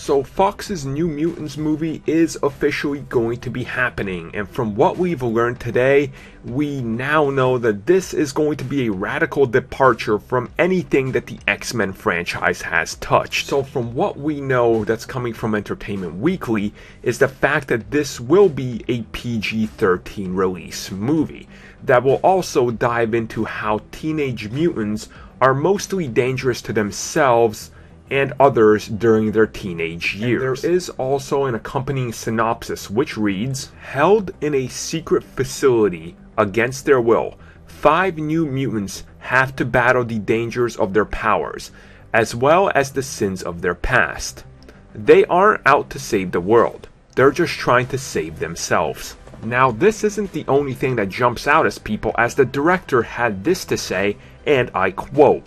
So Fox's New Mutants movie is officially going to be happening, and from what we've learned today, we now know that this is going to be a radical departure from anything that the X-Men franchise has touched. So from what we know that's coming from Entertainment Weekly is the fact that this will be a PG-13 release movie that will also dive into how teenage mutants are mostly dangerous to themselves and others during their teenage years. And there is also an accompanying synopsis which reads, "Held in a secret facility against their will, 5 new mutants have to battle the dangers of their powers, as well as the sins of their past. They aren't out to save the world, they're just trying to save themselves." Now this isn't the only thing that jumps out as people, as the director had this to say, and I quote,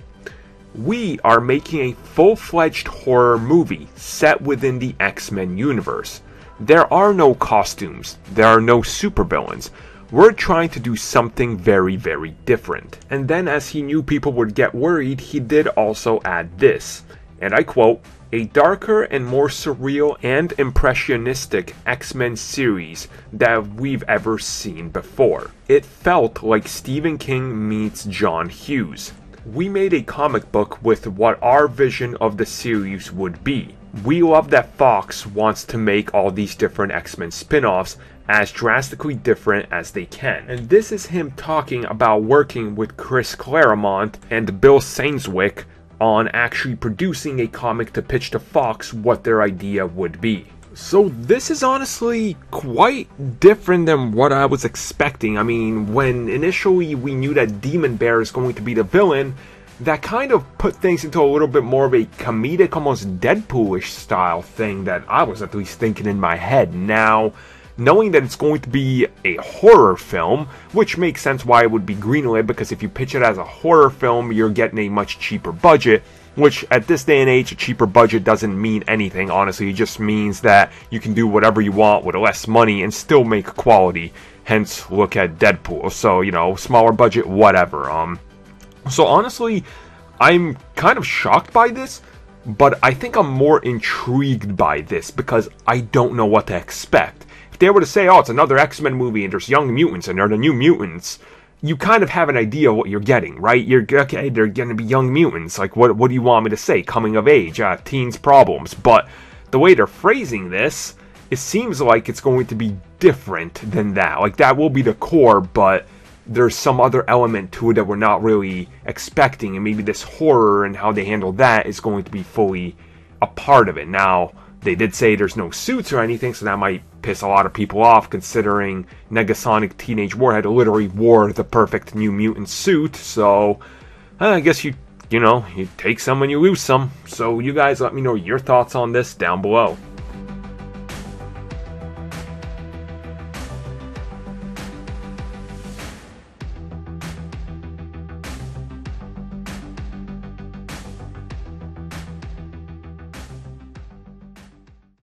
"We are making a full-fledged horror movie set within the X-Men universe. There are no costumes, there are no supervillains. We're trying to do something very, very different." And then as he knew people would get worried, he did also add this, and I quote, "A darker and more surreal and impressionistic X-Men series that we've ever seen before. It felt like Stephen King meets John Hughes. We made a comic book with what our vision of the series would be. We love that Fox wants to make all these different X-Men spin-offs as drastically different as they can." And this is him talking about working with Chris Claremont and Bill Sainswick on actually producing a comic to pitch to Fox what their idea would be. So this is honestly quite different than what I was expecting. I mean, when initially we knew that Demon Bear is going to be the villain, that kind of put things into a little bit more of a comedic, almost Deadpoolish style thing that I was at least thinking in my head. Now, knowing that it's going to be a horror film, which makes sense why it would be greenlit, because if you pitch it as a horror film, you're getting a much cheaper budget, which at this day and age, a cheaper budget doesn't mean anything, honestly. It just means that you can do whatever you want with less money and still make quality. Hence, look at Deadpool. So, you know, smaller budget, whatever. So honestly, I'm kind of shocked by this, but I think I'm more intrigued by this because I don't know what to expect. If they were to say, oh, it's another X-Men movie and there's young mutants and they're the new mutants, you kind of have an idea what you're getting, right? You're, okay, they're gonna be young mutants. Like, what do you want me to say? Coming of age, teens problems. But the way they're phrasing this, it seems like it's going to be different than that. Like, that will be the core, but there's some other element to it that we're not really expecting. And maybe this horror and how they handle that is going to be fully a part of it. Now, they did say there's no suits or anything, so that might piss a lot of people off, considering Negasonic Teenage Warhead literally wore the perfect New Mutant suit. So I guess you take some and you lose some. So you guys let me know your thoughts on this down below.